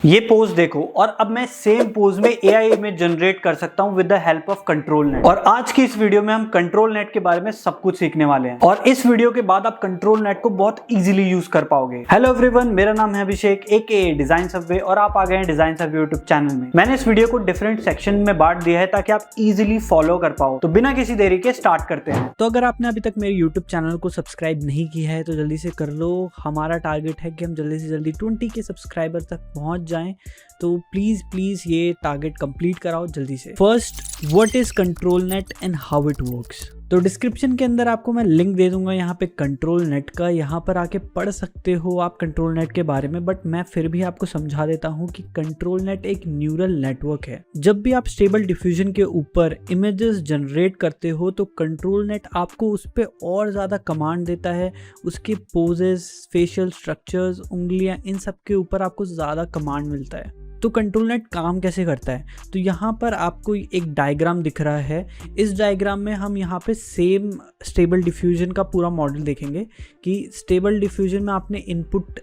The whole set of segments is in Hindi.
ये पोज देखो और अब मैं सेम पोज में एआई इमेज जनरेट कर सकता हूं with the help of control net. और आज की इस वीडियो में हम कंट्रोल नेट के बारे में सब कुछ सीखने वाले हैं और इस वीडियो के बाद आप कंट्रोल नेट को बहुत इजीली यूज कर पाओगे। हेलो एवरीवन, मेरा नाम है अभिषेक AKA डिजाइन सबवे और आप आ गए हैं डिजाइन सबवे यूट्यूब चैनल में। मैंने इस वीडियो को डिफरेंट सेक्शन में बांट दिया है ताकि आप इजीली फॉलो कर पाओ। तो बिना किसी देरी के स्टार्ट करते हैं। तो अगर आपने अभी तक मेरे यूट्यूब चैनल को सब्सक्राइब नहीं किया है तो जल्दी से कर लो। हमारा टारगेट है कि हम जल्दी से जल्दी 20 के सब्सक्राइबर तक पहुंच जाएं, तो प्लीज ये टारगेट कंप्लीट कराओ जल्दी से। First, what is control net and how it works. तो डिस्क्रिप्शन के अंदर आपको मैं लिंक दे दूंगा यहाँ पे कंट्रोल नेट का, यहाँ पर आके पढ़ सकते हो आप कंट्रोल नेट के बारे में। बट मैं फिर भी आपको समझा देता हूँ कि कंट्रोल नेट एक न्यूरल नेटवर्क है। जब भी आप स्टेबल डिफ्यूजन के ऊपर इमेजेस जनरेट करते हो तो कंट्रोल नेट आपको उस पर और ज़्यादा कमांड देता है। उसके पोजेस, फेशियल स्ट्रक्चर्स, उंगलियाँ, इन सब के ऊपर आपको ज़्यादा कमांड मिलता है। तो कंट्रोल नेट काम कैसे करता है, तो यहाँ पर आपको एक डायग्राम दिख रहा है। इस डायग्राम में हम यहाँ पे सेम स्टेबल डिफ्यूजन का पूरा मॉडल देखेंगे कि स्टेबल डिफ्यूजन में आपने इनपुट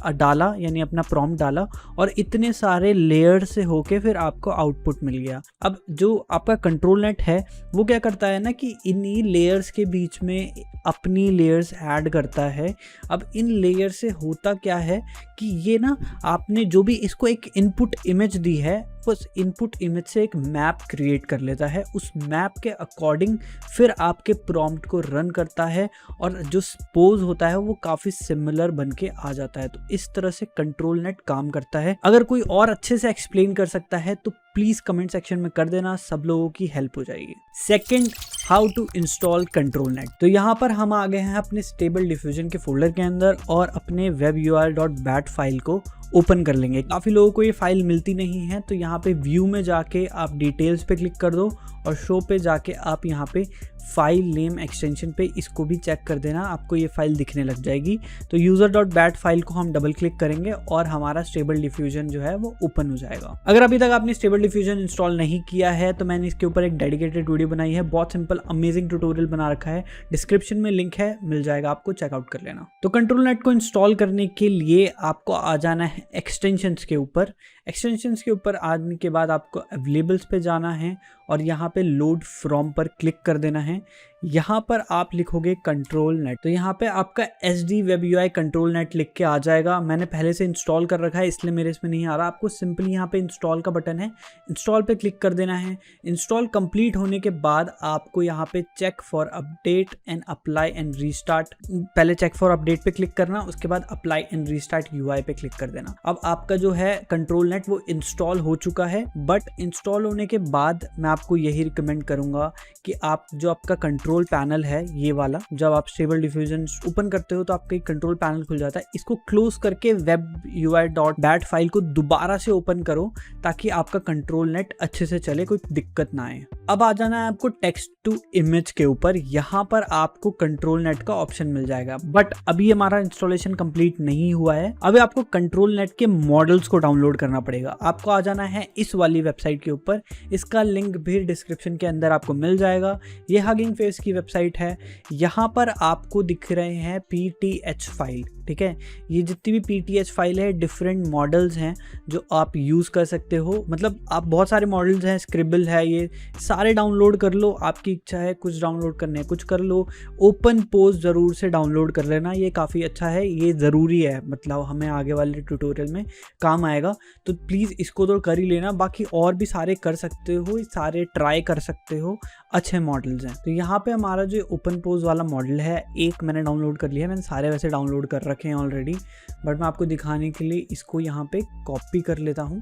डाला, यानी अपना प्रॉम्प्ट डाला और इतने सारे लेयर से होके फिर आपको आउटपुट मिल गया। अब जो आपका कंट्रोल नेट है वो क्या करता है ना कि इन्हीं लेयर्स के बीच में अपनी लेयर्स ऐड करता है। अब इन लेयर से होता क्या है कि ये ना आपने जो भी इसको एक इनपुट इमेज दी है उस इनपुट इमेज से एक मैप क्रिएट कर लेता है। उस मैप के अकॉर्डिंग फिर आपके प्रॉम्प्ट को रन करता है और जो पोज होता है वो काफ़ी सिमिलर बन के आ जाता है। तो इस तरह से कंट्रोल नेट काम करता है। अगर कोई और अच्छे से एक्सप्लेन कर सकता है तो प्लीज़ कमेंट सेक्शन में कर देना, सब लोगों की हेल्प हो जाएगी। Second, how to install control net. तो यहाँ पर हम आ गए हैं अपने स्टेबल डिफ्यूजन के फोल्डर के अंदर और अपने webui.bat फाइल को ओपन कर लेंगे। काफ़ी लोगों को ये फाइल मिलती नहीं है, तो यहाँ पे व्यू में जाके आप डिटेल्स पे क्लिक कर दो और शो पे जाके आप यहाँ पे फाइल नेम एक्सटेंशन पे इसको भी चेक कर देना, आपको ये फाइल दिखने लग जाएगी। तो user.bat फाइल को हम डबल क्लिक करेंगे और हमारा स्टेबल डिफ्यूजन जो है वो ओपन हो जाएगा। अगर अभी तक आपने स्टेबल डिफ्यूजन इंस्टॉल नहीं किया है तो मैंने इसके ऊपर एक डेडिकेटेड वीडियो बनाई है, बहुत सिंपल अमेजिंग ट्यूटोरियल बना रखा है, डिस्क्रिप्शन में लिंक है, मिल जाएगा, आपको चेकआउट कर लेना। तो कंट्रोल नेट को इंस्टॉल करने के लिए आपको आ जाना है एक्सटेंशंस के ऊपर। एक्सटेंशंस के ऊपर आने के बाद आपको अवेलेबल्स पे जाना है और यहाँ पे लोड फ्रॉम पर क्लिक कर देना है। यहाँ पर आप लिखोगे कंट्रोल नेट, तो यहाँ पे आपका SD WebUI कंट्रोल नेट लिख के आ जाएगा। मैंने पहले से इंस्टॉल कर रखा है इसलिए मेरे इसमें नहीं आ रहा। आपको सिंपली यहाँ पे इंस्टॉल का बटन है, इंस्टॉल पे क्लिक कर देना है। इंस्टॉल कंप्लीट होने के बाद आपको यहाँ पे check for update and apply and restart, पहले चेक फॉर अपडेट पे क्लिक करना, उसके बाद अप्लाई एंड रीस्टार्ट UI पे क्लिक कर देना। अब आपका जो है कंट्रोल नेट वो इंस्टॉल हो चुका है। बट इंस्टॉल होने के बाद मैं आपको यही रिकमेंड करूंगा कि आप जो आपका कंट्रोल पैनल है ये वाला, जब आप स्टेबल डिफ्यूजन ओपन करते हो तो आपका एक कंट्रोल पैनल खुल जाता है, इसको क्लोज करके webui.bat फाइल को दोबारा से ओपन करो ताकि आपका कंट्रोल नेट अच्छे से चले, कोई दिक्कत ना आए। अब आ जाना है आपको टेक्स्ट टू इमेज के ऊपर। यहाँ पर आपको कंट्रोल नेट का ऑप्शन मिल जाएगा, बट अभी हमारा इंस्टॉलेशन कंप्लीट नहीं हुआ है। अभी आपको कंट्रोल नेट के मॉडल्स को डाउनलोड करना पड़ेगा। आपको आ जाना है इस वाली वेबसाइट के ऊपर, इसका लिंक भी डिस्क्रिप्शन के अंदर आपको मिल जाएगा। ये हगिंग फेस की वेबसाइट है। यहाँ पर आपको दिख रहे हैं PTH फाइल, ठीक है। ये जितनी भी PTH फाइल है डिफरेंट मॉडल्स हैं जो आप यूज़ कर सकते हो। मतलब आप बहुत सारे मॉडल्स हैं, स्क्रिबल है, ये सारे डाउनलोड कर लो। आपकी इच्छा है कुछ डाउनलोड करने कुछ कर लो। ओपन पोज ज़रूर से डाउनलोड कर लेना, ये काफ़ी अच्छा है, ये ज़रूरी है, मतलब हमें आगे वाले ट्यूटोरियल में काम आएगा। तो प्लीज़ इसको तो कर ही लेना, बाकी और भी सारे कर सकते हो, सारे ट्राई कर सकते हो, अच्छे मॉडल्स हैं। तो यहाँ पे हमारा जो ओपन पोज वाला मॉडल है एक मैंने डाउनलोड कर लिया है। मैंने सारे वैसे डाउनलोड कर रखे हैं ऑलरेडी, बट मैं आपको दिखाने के लिए इसको यहाँ पे कॉपी कर लेता हूँ,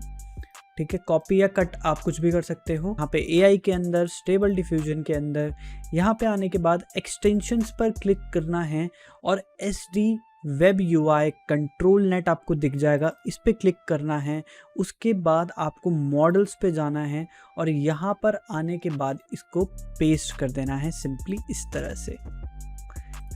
ठीक है। कॉपी या कट आप कुछ भी कर सकते हो। यहाँ पे AI के अंदर, स्टेबल डिफ्यूजन के अंदर, यहाँ पे आने के बाद एक्सटेंशंस पर क्लिक करना है और SD WebUI कंट्रोल नेट आपको दिख जाएगा, इस पे क्लिक करना है। उसके बाद आपको मॉडल्स पे जाना है और यहाँ पर आने के बाद इसको पेस्ट कर देना है सिंपली इस तरह से।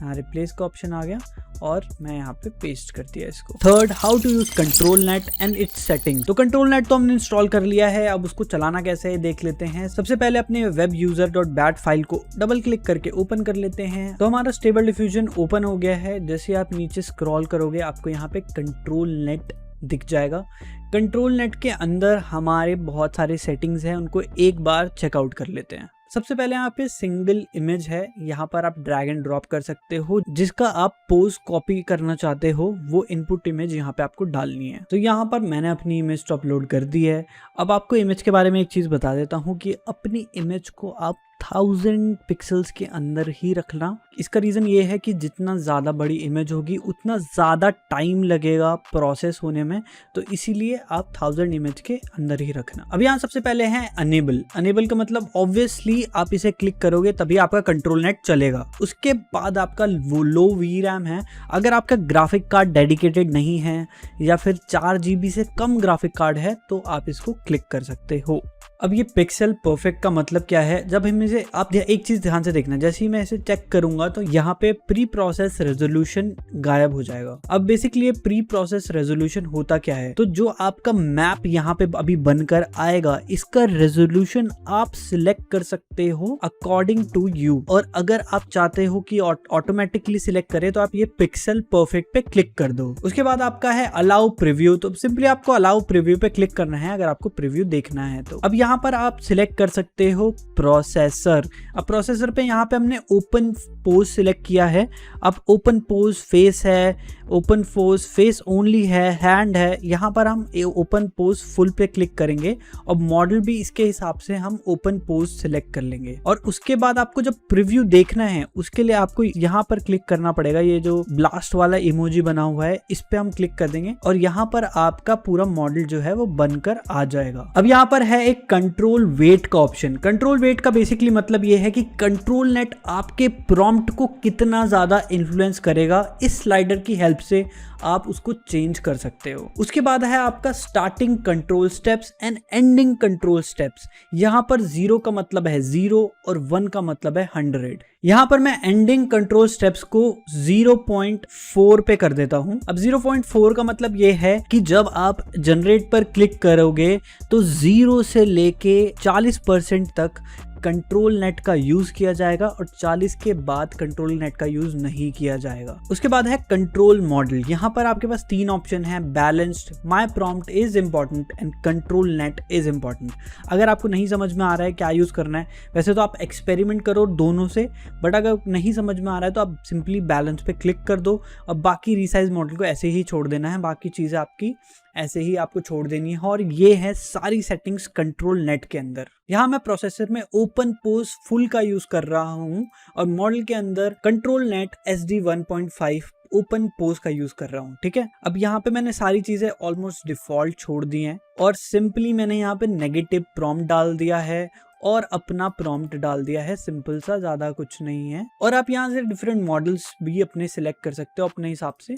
यहाँ रिप्लेस का ऑप्शन आ गया और मैं यहाँ पे पेस्ट कर दिया इसको। Third, how to use control net and its setting. तो कंट्रोल नेट तो हमने इंस्टॉल कर लिया है, अब उसको चलाना कैसे है देख लेते हैं। सबसे पहले अपने webuser.bat फाइल को डबल क्लिक करके ओपन कर लेते हैं। तो हमारा स्टेबल डिफ्यूजन ओपन हो गया है। जैसे आप नीचे स्क्रॉल करोगे आपको यहाँ पे कंट्रोल नेट दिख जाएगा। कंट्रोल नेट के अंदर हमारे बहुत सारे सेटिंग्स हैं, उनको एक बार चेकआउट कर लेते हैं। सबसे पहले यहाँ पे सिंगल इमेज है, यहाँ पर आप ड्रैग एंड ड्रॉप कर सकते हो। जिसका आप पोज कॉपी करना चाहते हो वो इनपुट इमेज यहाँ पे आपको डालनी है। तो यहाँ पर मैंने अपनी इमेज तो अपलोड कर दी है। अब आपको इमेज के बारे में एक चीज़ बता देता हूँ कि अपनी इमेज को आप 1000 पिक्सल्स के अंदर ही रखना। इसका रीज़न ये है कि जितना ज़्यादा बड़ी इमेज होगी उतना ज़्यादा टाइम लगेगा प्रोसेस होने में, तो इसीलिए आप 1000 इमेज के अंदर ही रखना। अब यहाँ सबसे पहले है अनेबल। अनेबल का मतलब ऑब्वियसली आप इसे क्लिक करोगे तभी आपका कंट्रोल नेट चलेगा। उसके बाद आपका वो लो VRAM है। अगर आपका ग्राफिक कार्ड डेडिकेटेड नहीं है या फिर 4 GB से कम ग्राफिक कार्ड है तो आप इसको क्लिक कर सकते हो। अब ये पिक्सल परफेक्ट का मतलब क्या है, जब हम इसे आप एक चीज़ ध्यान से देखना, जैसे ही मैं इसे चेक करूंगा तो यहाँ पे प्री प्रोसेस रेजोल्यूशन गायब हो जाएगा। अब बेसिकली ये प्री प्रोसेस रेजोल्यूशन होता क्या है, तो जो आपका मैप यहाँ पे अभी बनकर आएगा इसका रेजोल्यूशन आप सिलेक्ट कर सकते हो अकॉर्डिंग टू यू, और अगर आप चाहते हो कि ऑटोमेटिकली सिलेक्ट करे तो आप ये पिक्सल परफेक्ट पे क्लिक कर दो। उसके बाद आपका है अलाउ प्रीव्यू, तो सिंपली आपको अलाउ प्रीव्यू पे क्लिक करना है अगर आपको प्रीव्यू देखना है तो। अब यहाँ पर आप सिलेक्ट कर सकते हो प्रोसेसर। अब प्रोसेसर पे यहाँ पे हमने ओपन पोज सिलेक्ट किया है। अब ओपन पोज फेस है, ओपन पोज फेस ओनली है, हैंड है। यहाँ पर हम ओपन पोज फुल पे क्लिक करेंगे और मॉडल भी इसके हिसाब से हम ओपन पोज सिलेक्ट कर लेंगे। और उसके बाद आपको जब प्रीव्यू देखना है उसके लिए आपको यहाँ पर क्लिक करना पड़ेगा। ये जो ब्लास्ट वाला इमोजी बना हुआ है इस पे हम क्लिक कर देंगे और यहाँ पर आपका पूरा मॉडल जो है वो बनकर आ जाएगा। अब यहाँ पर है एक कंट्रोल वेट का ऑप्शन। कंट्रोल वेट का बेसिकली मतलब ये है कि कंट्रोल नेट आपके प्रॉम्प्ट को कितना ज्यादा इन्फ्लुएंस करेगा, इस स्लाइडर की हेल्प से आप उसको चेंज कर सकते हो। उसके बाद है आपका starting control steps and ending control steps. यहाँ पर 0 का मतलब है 0 और 1 का मतलब है 100। यहाँ पर मैं एंडिंग कंट्रोल स्टेप्स को 0.4 पे कर देता हूँ। अब 0.4 का मतलब ये है कि जब आप जनरेट पर क्लिक करोगे तो 0 से लेके 40% तक कंट्रोल नेट का यूज किया जाएगा और 40 के बाद कंट्रोल नेट का यूज नहीं किया जाएगा। उसके बाद है कंट्रोल मॉडल। यहाँ पर आपके पास 3 ऑप्शन है, balanced, my prompt is important and control net is important. अगर आपको नहीं समझ में आ रहा है क्या यूज करना है, वैसे तो आप एक्सपेरिमेंट करो दोनों से, बट अगर नहीं समझ में आ रहा है तो आप सिंपली बैलेंस पे क्लिक कर दो और बाकी रिसाइज मॉडल को ऐसे ही छोड़ देना है। बाकी चीजें आपकी ऐसे ही आपको छोड़ देनी है। और ये है सारी सेटिंग्स कंट्रोल नेट के अंदर। यहाँ मैं प्रोसेसर में ओपन पोज फुल का यूज कर रहा हूँ और मॉडल के अंदर control net SD 1.5 open pose का यूज कर रहा हूँ। ठीक है, अब यहाँ पे मैंने सारी चीजें ऑलमोस्ट डिफॉल्ट छोड़ दी हैं और सिंपली मैंने यहाँ पे नेगेटिव प्रॉम्प्ट डाल दिया है और अपना प्रॉम्प्ट डाल दिया है, सिंपल सा, ज्यादा कुछ नहीं है। और आप यहाँ से डिफरेंट मॉडल्स भी अपने सिलेक्ट कर सकते हो अपने हिसाब से।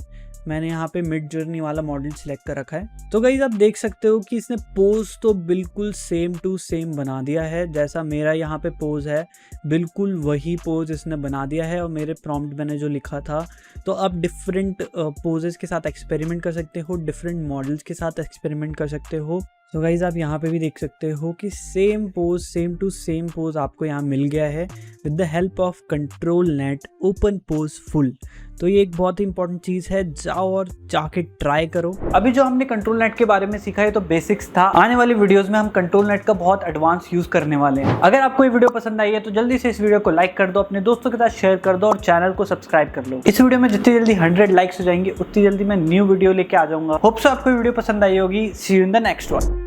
मैंने यहाँ पे मिड जर्नी वाला मॉडल सिलेक्ट कर रखा है। तो गाइस आप देख सकते हो कि इसने पोज तो बिल्कुल सेम टू सेम बना दिया है। जैसा मेरा यहाँ पे पोज है बिल्कुल वही पोज इसने बना दिया है और मेरे प्रॉम्प्ट मैंने जो लिखा था। तो आप डिफरेंट पोजेस के साथ एक्सपेरिमेंट कर सकते हो, डिफरेंट मॉडल्स के साथ एक्सपेरिमेंट कर सकते हो। तो गाइज आप यहाँ पे भी देख सकते हो कि same pose, same to same pose आपको यहाँ मिल गया है with the help of control net open pose full. तो ये एक बहुत ही इंपॉर्टेंट चीज है, जाओ और जाके ट्राई करो। अभी जो हमने कंट्रोल नेट के बारे में सीखा है तो बेसिक्स था। आने वाली वीडियोस में हम कंट्रोल नेट का बहुत एडवांस यूज करने वाले हैं। अगर आपको ये वीडियो पसंद आई है तो जल्दी से इस वीडियो को लाइक कर दो, अपने दोस्तों के साथ शेयर कर दो और चैनल को सब्सक्राइब कर लो। इस वीडियो में जितनी जल्दी 100 लाइक्स हो जाएंगे उतनी जल्दी मैं न्यू वीडियो लेके आ जाऊंगा। होप सो आपको वीडियो पसंद आई होगी। See you in the next one.